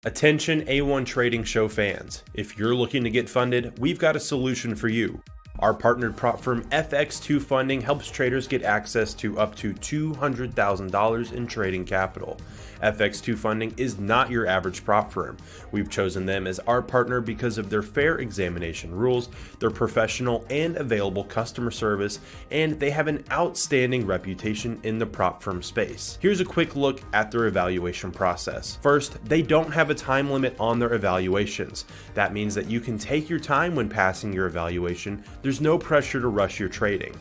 Attention A1 Trading Show fans. If you're looking to get funded, we've got a solution for you. Our partnered prop firm FX2 Funding helps traders get access to up to $200,000 in trading capital. FX2 Funding is not your average prop firm. We've chosen them as our partner because of their fair examination rules, their professional and available customer service, and they have an outstanding reputation in the prop firm space. Here's a quick look at their evaluation process. First, they don't have a time limit on their evaluations. That means that you can take your time when passing your evaluation. There's no pressure to rush your trading.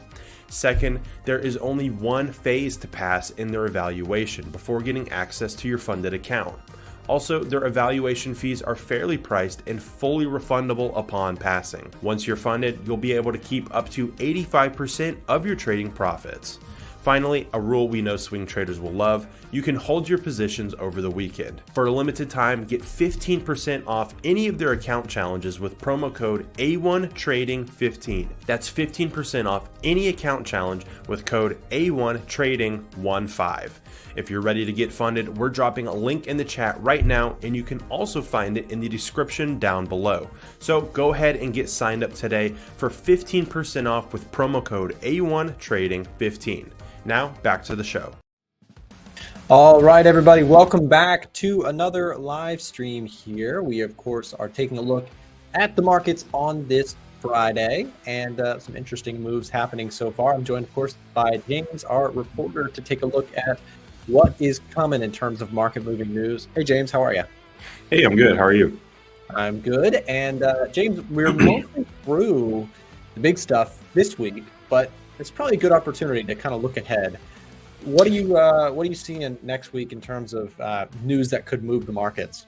Second, there is only one phase to pass in their evaluation before getting access to your funded account. Also, their evaluation fees are fairly priced and fully refundable upon passing. Once you're funded, you'll be able to keep up to 85% of your trading profits. Finally, a rule we know swing traders will love: you can hold your positions over the weekend. For a limited time, get 15% off any of their account challenges with promo code A1Trading15. That's 15% off any account challenge with code A1Trading15. If you're ready to get funded, we're dropping a link in the chat right now, and you can also find it in the description down below. So go ahead and get signed up today for 15% off with promo code A1Trading15. Now, back to the show. All right, everybody, welcome back to another live stream here. We, of course, are taking a look at the markets on this Friday and some interesting moves happening so far. I'm joined, of course, by James, our reporter, to take a look at what is coming in terms of market moving news. Hey, James, how are you? Hey, I'm good. How are you? I'm good. And James, we're mostly through the big stuff this week, but it's probably a good opportunity to kind of look ahead. What are you seeing next week in terms of news that could move the markets?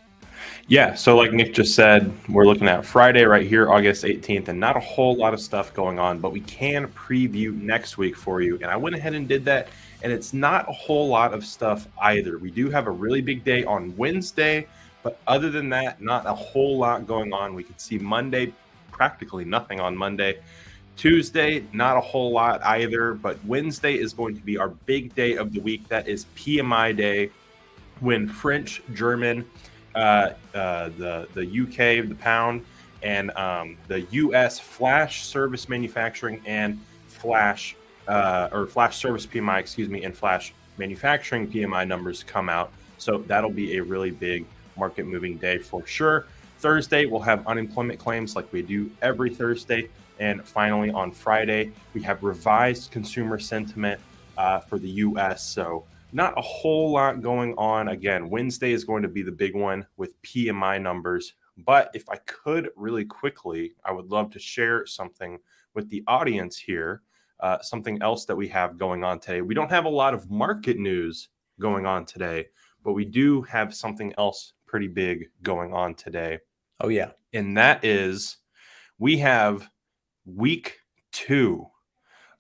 Yeah, so like Nick just said, we're looking at Friday right here, August 18th, and not a whole lot of stuff going on, but we can preview next week for you. And I went ahead and did that, and it's not a whole lot of stuff either. We do have a really big day on Wednesday, but other than that, not a whole lot going on. We can see Monday, practically nothing on Monday. Tuesday, not a whole lot either, but Wednesday is going to be our big day of the week. That is PMI day, when French, German, the UK, the pound, and the US flash service manufacturing and flash service PMI, excuse me, and flash manufacturing PMI numbers come out. So that'll be a really big market moving day for sure. Thursday, we'll have unemployment claims like we do every Thursday. And finally, on Friday, we have revised consumer sentiment for the U.S. So not a whole lot going on. Again, Wednesday is going to be the big one with PMI numbers. But if I could really quickly, I would love to share something with the audience here, something else that we have going on today. We don't have a lot of market news going on today, but we do have something else pretty big going on today. Oh, yeah. And that is, we have week 2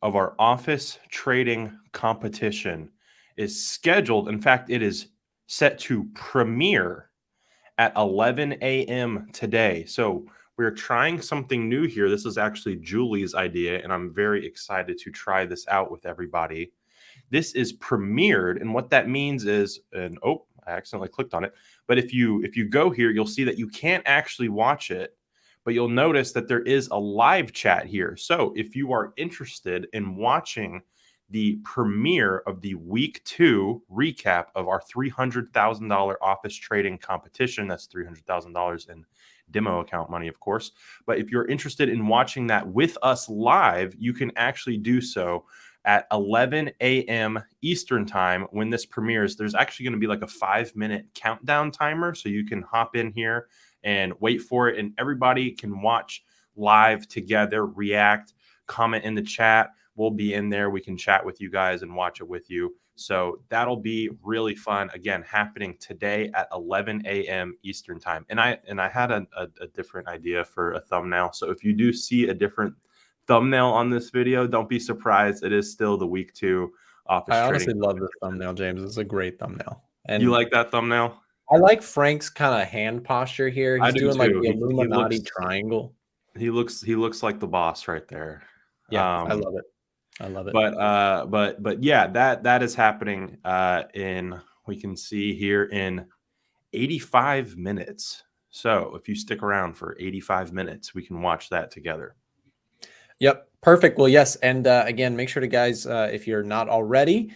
of our office trading competition is scheduled. In fact, it is set to premiere at 11 a.m. today. So we're trying something new here. This is actually Julie's idea, and I'm very excited to try this out with everybody. This is premiered, and what that means is, and oh, I accidentally clicked on it. But if you go here, you'll see that you can't actually watch it, but you'll notice that there is a live chat here. So if you are interested in watching the premiere of the week 2 recap of our $300,000 office trading competition, that's $300,000 in demo account money, of course. But if you're interested in watching that with us live, you can actually do so at 11 a.m. Eastern time when this premieres. There's actually going to be like a 5-minute countdown timer, so you can hop in here and wait for it, and everybody can watch live together, react, comment in the chat. We'll be in there. We can chat with you guys and watch it with you. So that'll be really fun. Again, happening today at 11 a.m. Eastern time. And I had a different idea for a thumbnail. So if you do see a different thumbnail on this video, don't be surprised. It is still the week 2 office trading. I honestly love this thumbnail, James. It's a great thumbnail. And you like that thumbnail? I like Frank's kind of hand posture here. He's doing like the Illuminati triangle. He looks like the boss right there. Yeah, I love it. I love it. But yeah, that is happening we can see here in 85 minutes. So if you stick around for 85 minutes, we can watch that together. Yep. Perfect. Well, yes. And again, make sure to guys, if you're not already,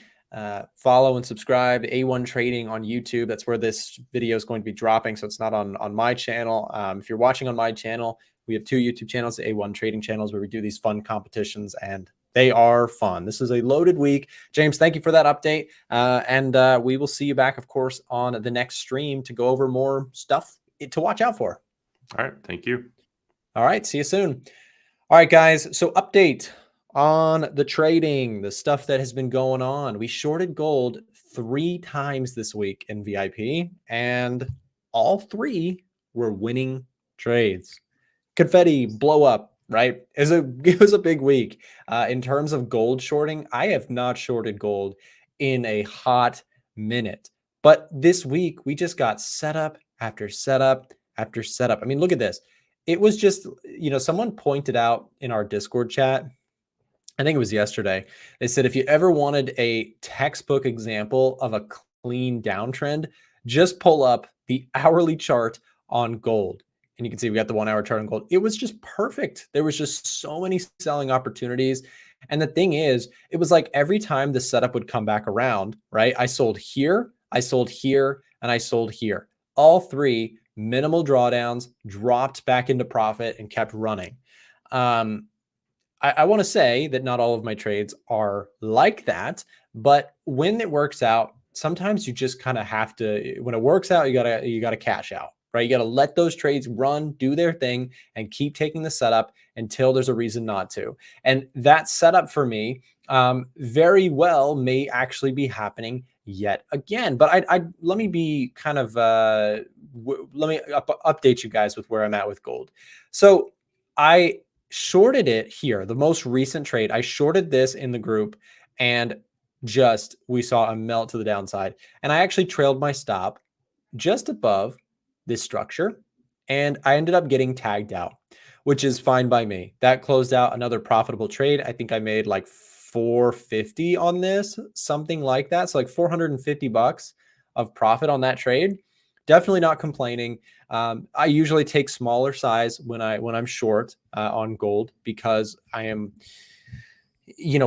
follow and subscribe to A1 Trading on YouTube. That's where this video is going to be dropping. So it's not on my channel. If you're watching on my channel, we have 2 YouTube channels, A1 Trading channels, where we do these fun competitions, and they are fun. This is a loaded week. James, thank you for that update. And we will see you back, of course, on the next stream to go over more stuff to watch out for. All right. Thank you. All right. See you soon. All right, guys. So update on the trading, the stuff that has been going on. We shorted gold 3 times this week in VIP, and all 3 were winning trades. Confetti blow up, right? It was a big week. In terms of gold shorting, I have not shorted gold in a hot minute. But this week, we just got setup after setup after setup. I mean, look at this. It was just, someone pointed out in our Discord chat, I think it was yesterday, they said, if you ever wanted a textbook example of a clean downtrend, just pull up the hourly chart on gold. And you can see we got the 1 hour chart on gold. It was just perfect. There was just so many selling opportunities. And the thing is, it was like every time the setup would come back around, right? I sold here, and I sold here. All 3 minimal drawdowns, dropped back into profit, and kept running. I want to say that not all of my trades are like that, but when it works out, sometimes you just kind of have to, when it works out, you gotta cash out, right? You got to let those trades run, do their thing, and keep taking the setup until there's a reason not to. And that setup for me very well may actually be happening yet again. But let me be kind of, let me update you guys with where I'm at with gold. So I shorted it here. The most recent trade, I shorted this in the group, and we saw a melt to the downside. And I actually trailed my stop just above this structure, and I ended up getting tagged out, which is fine by me. That closed out another profitable trade. I think I made like 450 on this, something like that. So like $450 of profit on that trade. Definitely not complaining. I usually take smaller size when I'm short on gold, because I am,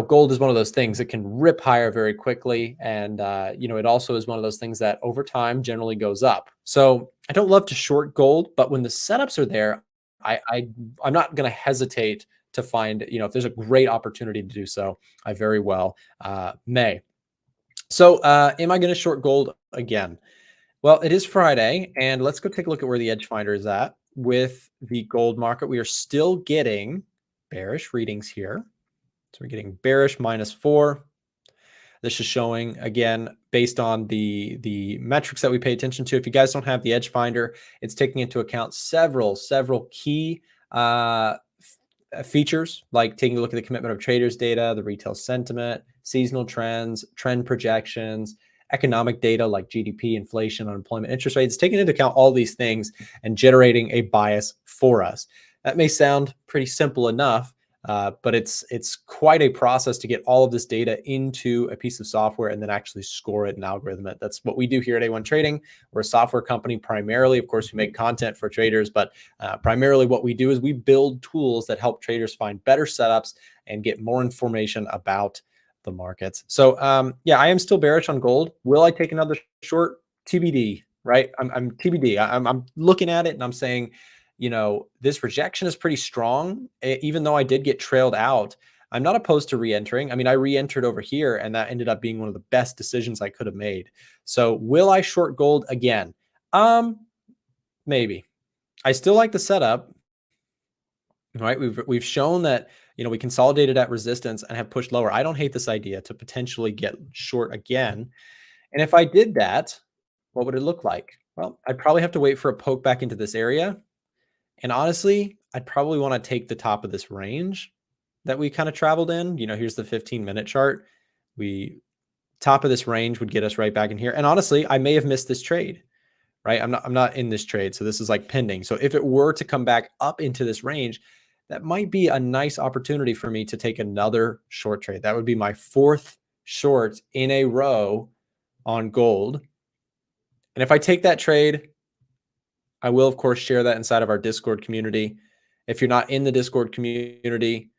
gold is one of those things that can rip higher very quickly. And, it also is one of those things that over time generally goes up. So I don't love to short gold, but when the setups are there, I'm not going to hesitate to find, if there's a great opportunity to do so, I very well may. So am I going to short gold again? Well, it is Friday, and let's go take a look at where the EDGEFINDER is at with the gold market. We are still getting bearish readings here. So we're getting bearish -4. This is showing, again, based on the metrics that we pay attention to. If you guys don't have the EDGEFINDER, it's taking into account several key features, like taking a look at the commitment of traders data, the retail sentiment, seasonal trends, trend projections, economic data like GDP, inflation, unemployment, interest rates, taking into account all these things and generating a bias for us. That may sound pretty simple enough, but it's quite a process to get all of this data into a piece of software and then actually score it and algorithm it. That's what we do here at A1 Trading. We're a software company primarily. Of course, we make content for traders, but primarily what we do is we build tools that help traders find better setups and get more information about the markets. So yeah, I am still bearish on gold. Will I take another short? TBD, right? I'm TBD. I'm looking at it and I'm saying, this rejection is pretty strong. Even though I did get trailed out, I'm not opposed to re-entering. I mean, I re-entered over here, and that ended up being one of the best decisions I could have made. So will I short gold again? Maybe. I still like the setup, right? We've shown that, we consolidated at resistance and have pushed lower. I don't hate this idea to potentially get short again. And if I did that, what would it look like? Well, I'd probably have to wait for a poke back into this area. And honestly, I'd probably want to take the top of this range that we kind of traveled in. Here's the 15-minute chart. Top of this range would get us right back in here. And honestly, I may have missed this trade, right? I'm not in this trade. So this is like pending. So if it were to come back up into this range, that might be a nice opportunity for me to take another short trade. That would be my 4th short in a row on gold. And if I take that trade, I will, of course, share that inside of our Discord community. If you're not in the Discord community,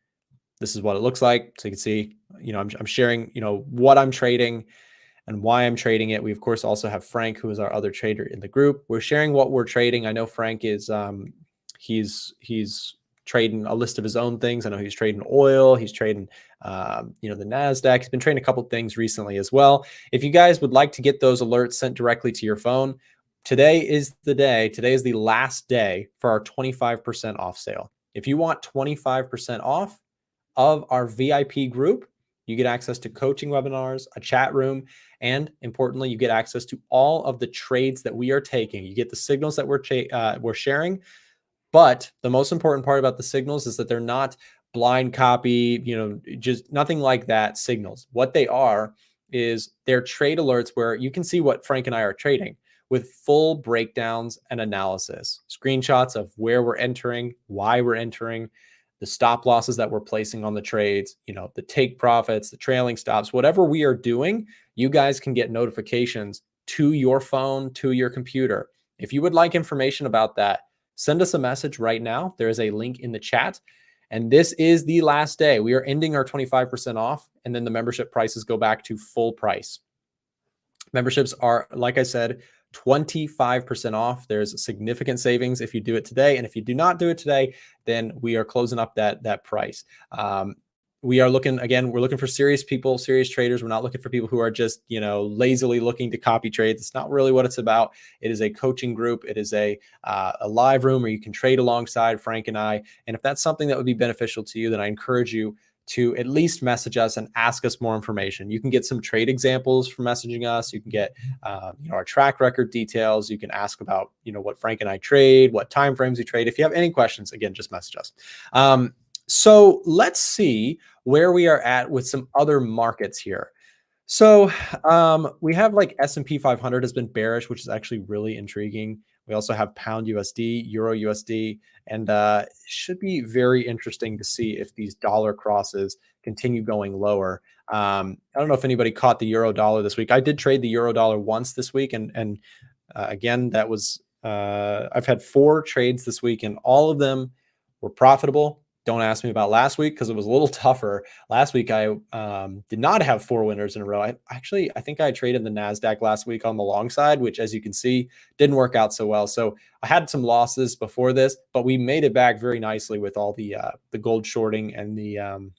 this is what it looks like. So you can see, I'm sharing, what I'm trading and why I'm trading it. We, of course, also have Frank, who is our other trader in the group. We're sharing what we're trading. I know Frank is, he's trading a list of his own things. I know he's trading oil. He's trading, the NASDAQ. He's been trading a couple things recently as well. If you guys would like to get those alerts sent directly to your phone, today is the day. Today is the last day for our 25% off sale. If you want 25% off of our VIP group, you get access to coaching webinars, a chat room, and importantly, you get access to all of the trades that we are taking. You get the signals that we're sharing, but the most important part about the signals is that they're not blind copy, just nothing like that signals. What they are is they're trade alerts where you can see what Frank and I are trading with full breakdowns and analysis, screenshots of where we're entering, why we're entering, the stop losses that we're placing on the trades, the take profits, the trailing stops, whatever we are doing, you guys can get notifications to your phone, to your computer. If you would like information about that, send us a message right now. There is a link in the chat. And this is the last day. We are ending our 25% off, and then the membership prices go back to full price. Memberships are, like I said, 25% off. There's significant savings if you do it today. And if you do not do it today, then we are closing up that price. We are looking, again, we're looking for serious people, serious traders. We're not looking for people who are just, lazily looking to copy trades. It's not really what it's about. It is a coaching group. It is a live room where you can trade alongside Frank and I. And if that's something that would be beneficial to you, then I encourage you to at least message us and ask us more information. You can get some trade examples from messaging us. You can get, our track record details. You can ask about, what Frank and I trade, what time frames we trade. If you have any questions, again, just message us. So let's see where we are at with some other markets here. So we have like S&P 500 has been bearish, which is actually really intriguing. We also have pound USD, euro USD, and it should be very interesting to see if these dollar crosses continue going lower. I don't know if anybody caught the euro dollar this week. I did trade the euro dollar once this week. And again, that was, I've had 4 trades this week and all of them were profitable. Don't ask me about last week because it was a little tougher. Last week, I did not have 4 winners in a row. I think I traded the NASDAQ last week on the long side, which, as you can see, didn't work out so well. So I had some losses before this, but we made it back very nicely with all the gold shorting and the,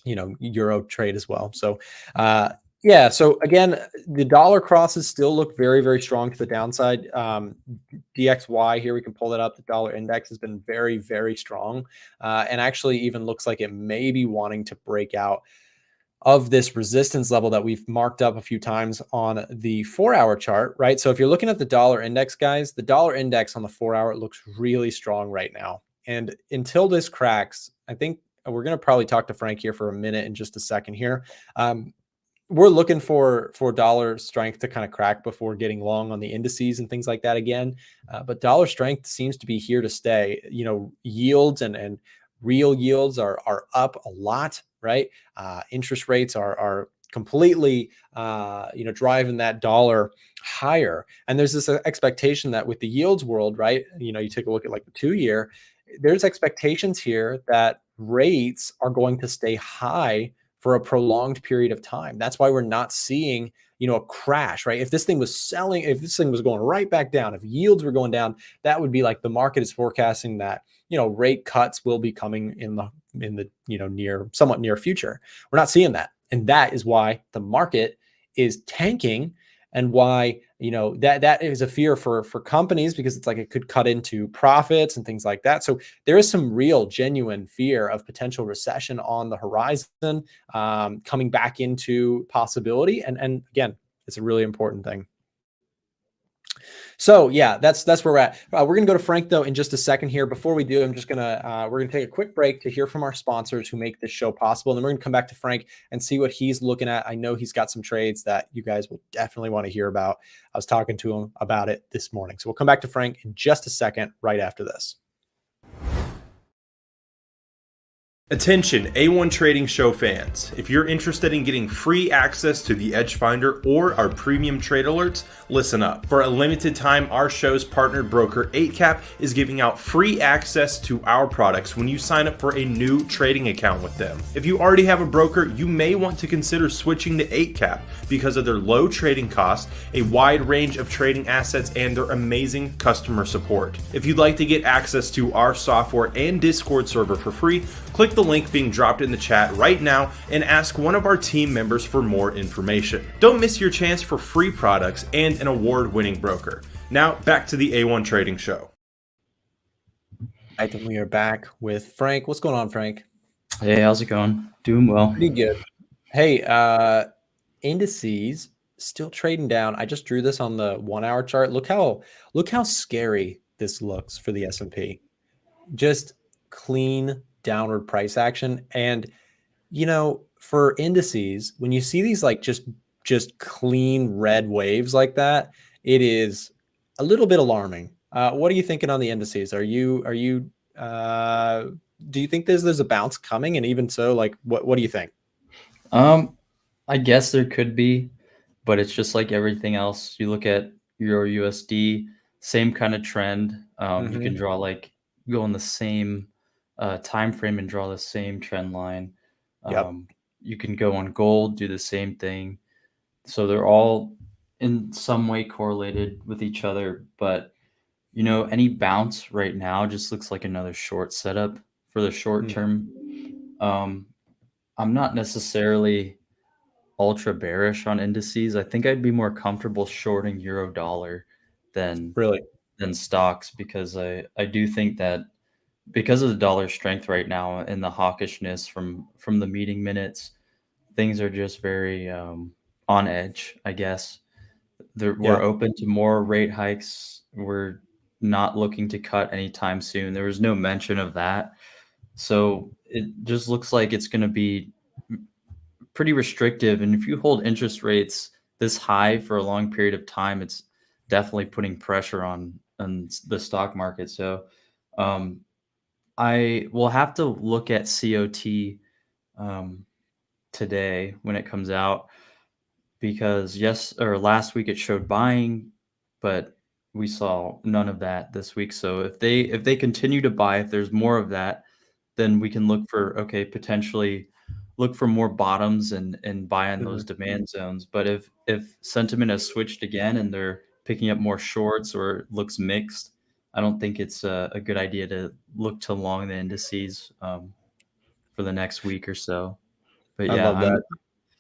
euro trade as well. So, yeah, so again, the dollar crosses still look very, very strong to the downside. DXY here, we can pull that up. The dollar index has been very, very strong and actually even looks like it may be wanting to break out of this resistance level that we've marked up a few times on the 4-hour chart, right? So if you're looking at the dollar index, guys, the dollar index on the 4-hour looks really strong right now. And until this cracks, I think we're going to probably talk to Frank here for a minute in just a second here. We're looking for dollar strength to kind of crack before getting long on the indices and things like that again. But dollar strength seems to be here to stay. Yields and real yields are up a lot, right? Interest rates are completely, driving that dollar higher. And there's this expectation that with the yields world, right? You take a look at like the 2-year, there's expectations here that rates are going to stay high for a prolonged period of time. That's why we're not seeing, a crash, right? If this thing was selling, if this thing was going right back down, if yields were going down, that would be like the market is forecasting that, rate cuts will be coming in the somewhat near future. We're not seeing that. And that is why the market is tanking and why, that is a fear for companies because it's like it could cut into profits and things like that. So there is some real genuine fear of potential recession on the horizon, coming back into possibility. And again, it's a really important thing. So yeah, that's where we're at. We're going to go to Frank though in just a second here. Before we do, we're going to take a quick break to hear from our sponsors who make this show possible. And then we're going to come back to Frank and see what he's looking at. I know he's got some trades that you guys will definitely want to hear about. I was talking to him about it this morning. So we'll come back to Frank in just a second, right after this. Attention A1 Trading Show fans, if you're interested in getting free access to the EDGEFINDER or our premium trade alerts, listen up. For a limited time, our show's partnered broker 8cap is giving out free access to our products when you sign up for a new trading account with them. If you already have a broker, you may want to consider switching to 8cap because of their low trading costs, a wide range of trading assets, and their amazing customer support. If you'd like to get access to our software and Discord server for free, click the link being dropped in the chat right now and ask one of our team members for more information. Don't miss your chance for free products and an award-winning broker. Now back to the A1 Trading Show. I think we are back with Frank. What's going on, Frank? Hey, how's it going? Doing well. Pretty good. Hey, indices still trading down. I just drew this on the 1 hour chart. Look how scary this looks for the S&P. Just clean downward price action. And you know, for indices, when you see these like just clean red waves like that, it is a little bit alarming. What are you thinking on the indices? Do you think there's a bounce coming? And even so, like what do you think? I guess there could be, but it's just like everything else. You look at Euro USD, same kind of trend. You can draw go on the same time frame and draw the same trend line. You can go on gold, do the same thing. So they're all in some way correlated with each other. But you know, any bounce right now just looks like another short setup for the short term. I'm not necessarily ultra bearish on indices. I think I'd be more comfortable shorting euro dollar than stocks, because I do think that because of the dollar strength right now and the hawkishness from the meeting minutes, things are just very on edge, I guess. We're open to more rate hikes. We're not looking to cut anytime soon. There was no mention of that. So it just looks like it's going to be pretty restrictive. And if you hold interest rates this high for a long period of time, it's definitely putting pressure on the stock market. So I will have to look at COT today when it comes out, because last week it showed buying, but we saw none of that this week. So if they continue to buy, if there's more of that, then we can look for potentially look for more bottoms and buy on those demand zones. But if sentiment has switched again and they're picking up more shorts or it looks mixed, I don't think it's a good idea to look to long the indices for the next week or so. But yeah,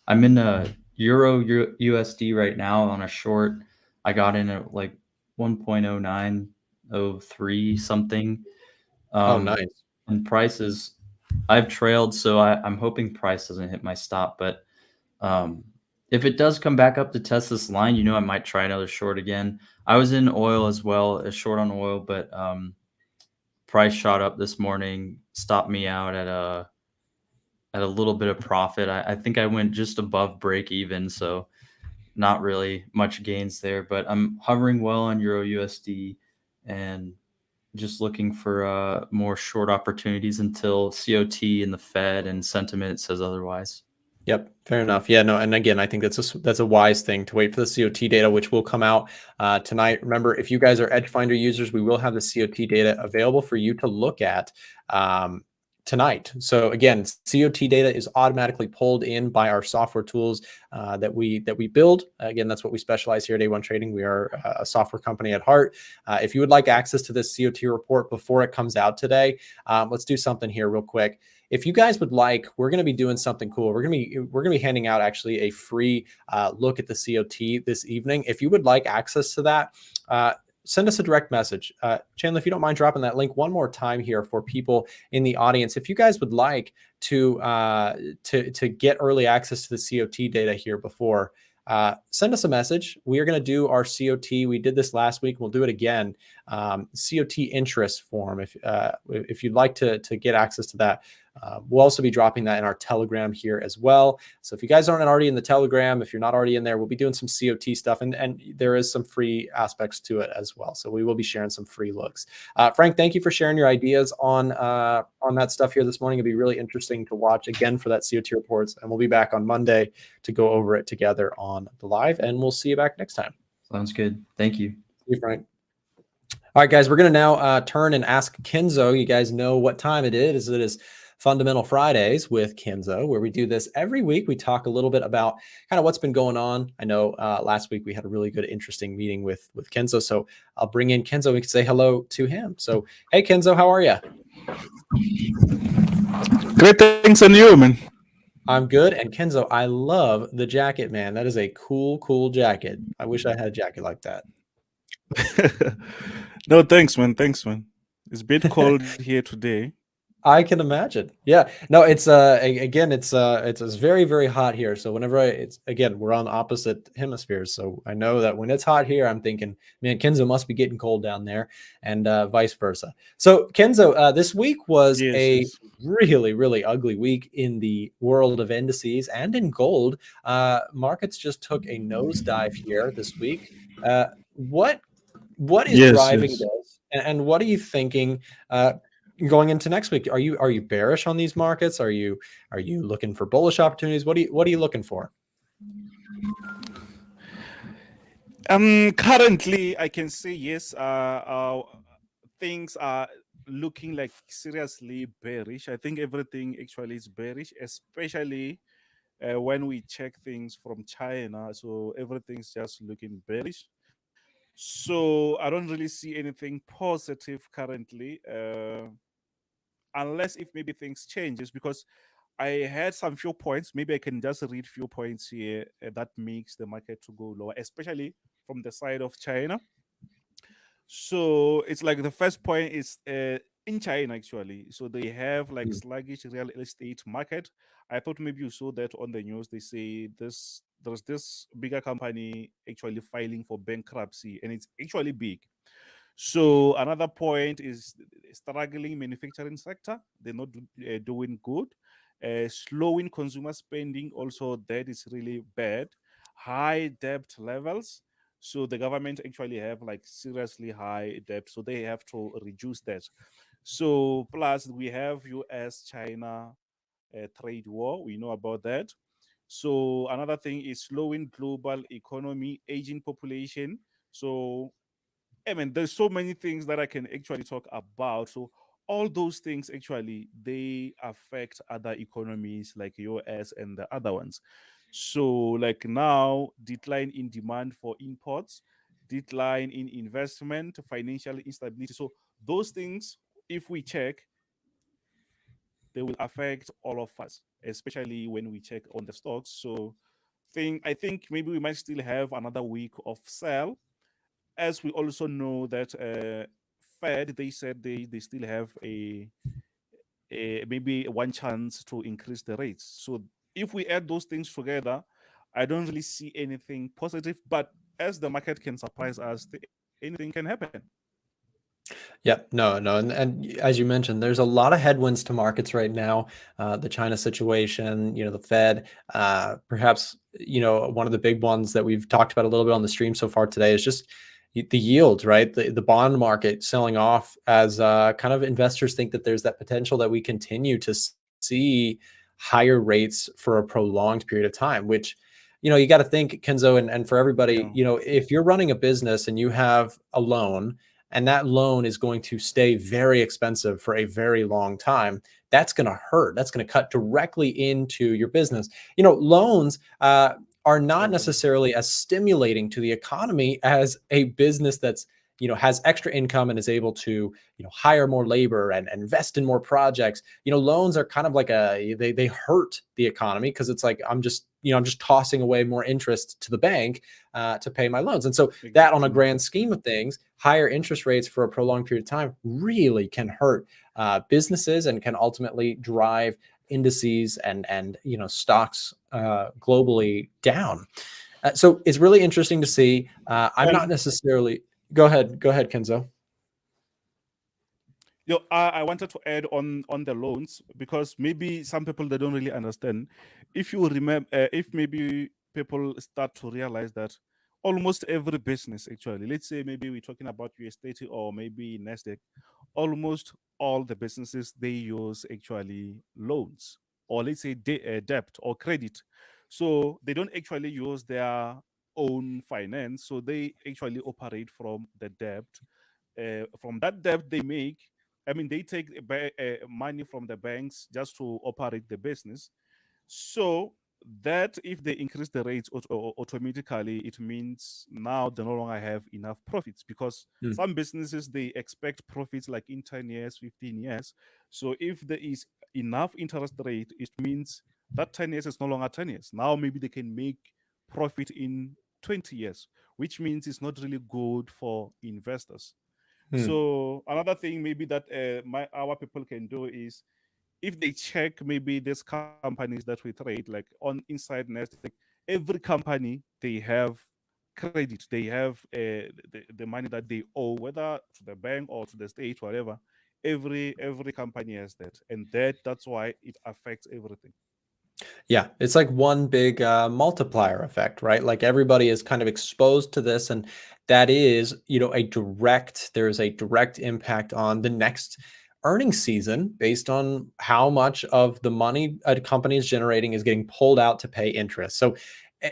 I'm in a Euro USD right now on a short. I got in at like 1.0903 something. Oh, nice. And prices, I've trailed, so I'm hoping price doesn't hit my stop. But if it does come back up to test this line, I might try another short again. I was in oil as well, a short on oil, but price shot up this morning, stopped me out at a little bit of profit. I think I went just above break even, so not really much gains there. But I'm hovering well on Euro USD and just looking for more short opportunities until COT and the Fed and sentiment says otherwise. Yep, fair enough. Yeah, no, and again, I think that's a wise thing to wait for the COT data, which will come out tonight. Remember, if you guys are EDGEFINDER users, we will have the COT data available for you to look at tonight. So again, COT data is automatically pulled in by our software tools that we build. Again, that's what we specialize here at A1 Trading. We are a software company at heart. If you would like access to this COT report before it comes out today, let's do something here real quick. If you guys would like, we're going to be doing something cool. We're going to be handing out actually a free look at the COT this evening. If you would like access to that, send us a direct message. Chandler, if you don't mind dropping that link one more time here for people in the audience. If you guys would like to get early access to the COT data here before, send us a message. We are going to do our COT. We did this last week. We'll do it again. COT interest form. If you'd like to get access to that, We'll also be dropping that in our Telegram here as well. So if you guys aren't already in the Telegram, if you're not already in there, we'll be doing some COT stuff, and there is some free aspects to it as well. So we will be sharing some free looks. Frank, thank you for sharing your ideas on that stuff here this morning. It'll be really interesting to watch again for that COT reports, and we'll be back on Monday to go over it together on the live, and we'll see you back next time. Sounds good. Thank you. See you, Frank. All right, guys, we're going to now turn and ask Kenzo. You guys know what time it is. It is Fundamental Fridays with Kenzo, where we do this every week. We talk a little bit about kind of what's been going on. I know last week we had a really good, interesting meeting with Kenzo. So I'll bring in Kenzo. We can say hello to him. So, hey, Kenzo, how are you? Great, thanks, and you, man. I'm good. And Kenzo, I love the jacket, man. That is a cool, cool jacket. I wish I had a jacket like that. No, thanks, man. Thanks, man. It's a bit cold here today. I can imagine. Yeah. No, it's again, it's very, very hot here. So whenever we're on opposite hemispheres. So I know that when it's hot here, I'm thinking, man, Kenzo must be getting cold down there, and vice versa. So Kenzo, this week was really, really ugly week in the world of indices and in gold. Markets just took a nosedive here this week. What is driving this, and what are you thinking going into next week? Are you bearish on these markets? Are you looking for bullish opportunities? What are you looking for? Currently, I can say yes. Things are looking like seriously bearish. I think everything actually is bearish, especially when we check things from China. So everything's just looking bearish. So I don't really see anything positive currently, unless if maybe things changes, because I had some few points. Maybe I can just read few points here that makes the market to go lower, especially from the side of China. So it's like the first point is in China, actually. So they have like sluggish real estate market. I thought maybe you saw that on the news. They say there's this bigger company actually filing for bankruptcy, and it's actually big. So another point is struggling manufacturing sector. They're not doing good. Slowing consumer spending, also that is really bad. High debt levels. So the government actually have like seriously high debt, so they have to reduce that. So plus we have US-China trade war. We know about that. So another thing is slowing global economy, aging population. So I mean, there's so many things that I can actually talk about. So all those things actually they affect other economies like US and the other ones. So like now, decline in demand for imports, decline in investment, financial instability. So those things, if we check, they will affect all of us, especially when we check on the stocks. So I think maybe we might still have another week of sell, as we also know that Fed, they said they still have a maybe one chance to increase the rates. So if we add those things together, I don't really see anything positive. But as the market can surprise us, anything can happen. Yeah, no, and as you mentioned, there's a lot of headwinds to markets right now. The China situation, the Fed, perhaps, one of the big ones that we've talked about a little bit on the stream so far today is just the yields, right? The bond market selling off as kind of investors think that there's that potential that we continue to see higher rates for a prolonged period of time, which, you got to think, Kenzo, and for everybody, if you're running a business and you have a loan, and that loan is going to stay very expensive for a very long time, that's going to hurt. That's going to cut directly into your business. Loans are not necessarily as stimulating to the economy as a business that's, has extra income and is able to, hire more labor and invest in more projects. Loans are kind of like they hurt the economy, because it's like, I'm just tossing away more interest to the bank to pay my loans. And so that, on a grand scheme of things, higher interest rates for a prolonged period of time really can hurt businesses and can ultimately drive indices and stocks globally down. So it's really interesting to see. I'm not necessarily. Go ahead, Kenzo. I wanted to add on the loans, because maybe some people, they don't really understand. If you remember, if maybe people start to realize that almost every business, actually, let's say maybe we're talking about USDT or maybe Nasdaq, almost all the businesses, they use actually loans, or let's say debt or credit. So they don't actually use their own finance, so they actually operate from the debt. From that debt they make, I mean, they take money from the banks just to operate the business. So that if they increase the rates automatically, it means now they no longer have enough profits, because Mm. some businesses, they expect profits like in 10 years, 15 years. So if there is enough interest rate, it means that 10 years is no longer 10 years. Now maybe they can make profit in 20 years, which means it's not really good for investors. Mm. So another thing maybe that our people can do is, if they check maybe these companies that we trade, like on inside Nasdaq, every company, they have credit, they have the money that they owe, whether to the bank or to the state, whatever. Every company has that, and that's why it affects everything. Yeah, it's like one big multiplier effect, right? Like everybody is kind of exposed to this, and that is, there's a direct impact on the next earnings season based on how much of the money a company is generating is getting pulled out to pay interest. So,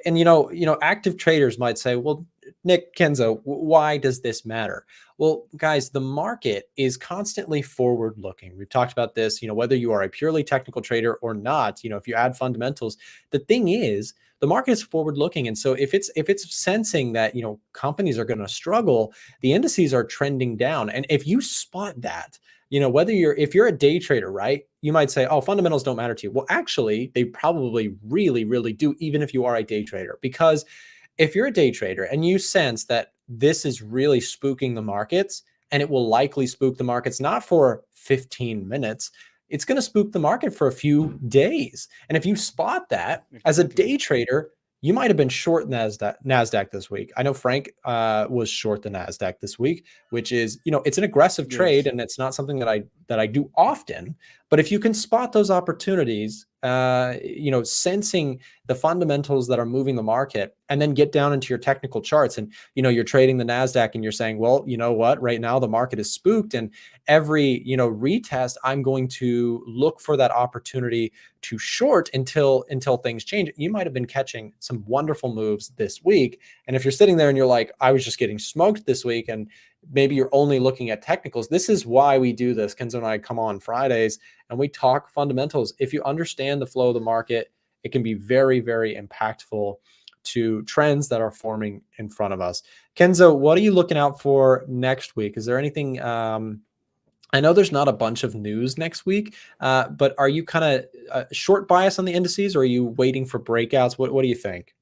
and active traders might say, well, Nick, Kenzo, why does this matter? Well, guys, the market is constantly forward looking. We've talked about this, whether you are a purely technical trader or not, if you add fundamentals, the thing is, the market is forward looking. And so if it's sensing that, companies are going to struggle, the indices are trending down. And if you spot that, if you're a day trader, right, you might say, oh, fundamentals don't matter to you. Well, actually, they probably really, really do, even if you are a day trader, because if you're a day trader and you sense that this is really spooking the markets, and it will likely spook the markets not for 15 minutes, it's going to spook the market for a few days. And if you spot that as a Exactly. day trader, you might have been short NASDAQ this week. I know Frank was short the NASDAQ this week, which is, it's an aggressive trade, Yes. and it's not something that I do often. But if you can spot those opportunities, sensing the fundamentals that are moving the market, and then get down into your technical charts, and you're trading the NASDAQ, and you're saying, well, you know what, right now the market is spooked, and every retest, I'm going to look for that opportunity to short until things change. You might have been catching some wonderful moves this week, and if you're sitting there and you're like, I was just getting smoked this week, and maybe you're only looking at technicals. This is why we do this. Kenzo and I come on Fridays and we talk fundamentals. If you understand the flow of the market, it can be very, very impactful to trends that are forming in front of us. Kenzo, what are you looking out for next week? Is there anything? I know there's not a bunch of news next week, but are you kind of short bias on the indices, or are you waiting for breakouts? What do you think?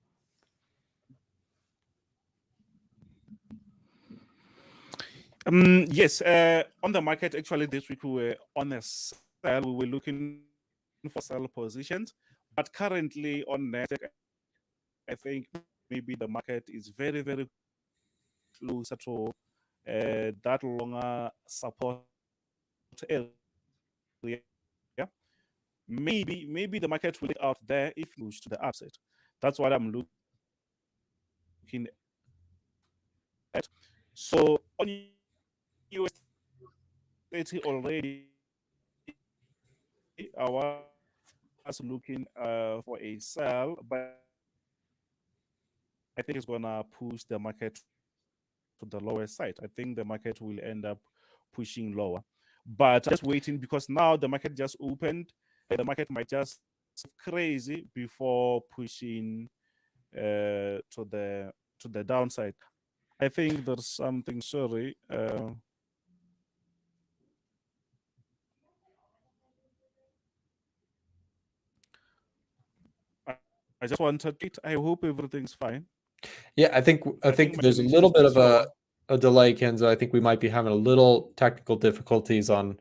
Yes, on the market, actually, this week we were on a sell. We were looking for sell positions, but currently on Nasdaq, I think maybe the market is very, very closer to that longer support area. Maybe the market will get out there if you push to the upside. That's what I'm looking at. So on USDT already, I was looking for a sell, but I think it's gonna push the market to the lower side. I think the market will end up pushing lower, but just waiting, because now the market just opened. The market might just crazy before pushing to the downside. I think there's something. Sorry. I just wanted it. I hope everything's fine. Yeah, I think I think my there's a connection little is bit bit of a slower. delay, Kenzo. I think we might be having a little technical difficulties on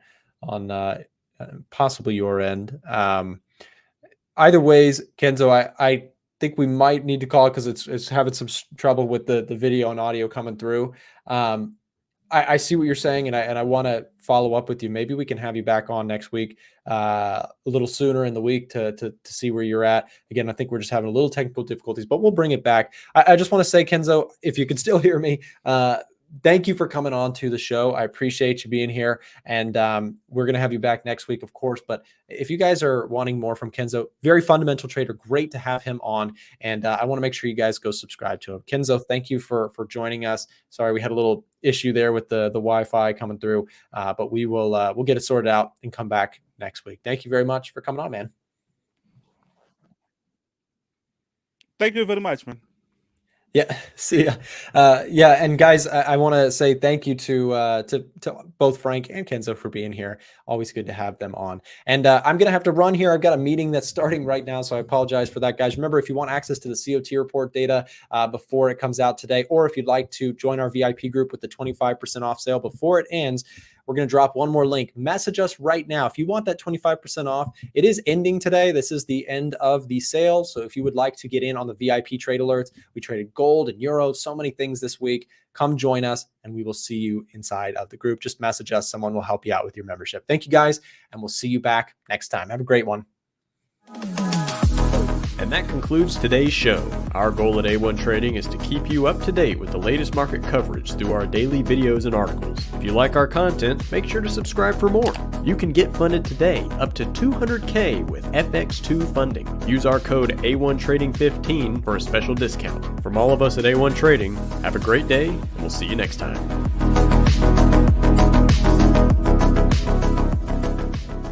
possibly your end. Either ways, Kenzo, I think we might need to call it because it's having some trouble with the video and audio coming through. I see what you're saying, and I want to follow up with you. Maybe we can have you back on next week, a little sooner in the week to see where you're at. Again, I think we're just having a little technical difficulties, but we'll bring it back. I just want to say, Kenzo, if you can still hear me, thank you for coming on to the show. I appreciate you being here, and we're going to have you back next week, of course. But if you guys are wanting more from Kenzo, very fundamental trader, great to have him on, and I want to make sure you guys go subscribe to him. Kenzo, thank you for joining us. Sorry, we had a little issue there with the Wi-Fi coming through, but we'll get it sorted out and come back next week. Thank you very much for coming on, man. Thank you very much, man. Yeah, see ya. Yeah, and guys, I want to say thank you to both Frank and Kenzo for being here. Always good to have them on. And I'm gonna have to run here. I've got a meeting that's starting right now, so I apologize for that, guys. Remember, if you want access to the COT report data before it comes out today, or if you'd like to join our VIP group with the 25% off sale before it ends, we're going to drop one more link. Message us right now. If you want that 25% off, it is ending today. This is the end of the sale. So if you would like to get in on the VIP trade alerts, we traded gold and euros, so many things this week. Come join us and we will see you inside of the group. Just message us. Someone will help you out with your membership. Thank you guys. And we'll see you back next time. Have a great one. And that concludes today's show. Our goal at A1 Trading is to keep you up to date with the latest market coverage through our daily videos and articles. If you like our content, make sure to subscribe for more. You can get funded today up to $200K with FX2 funding. Use our code A1Trading15 for a special discount. From all of us at A1 Trading, have a great day, and we'll see you next time.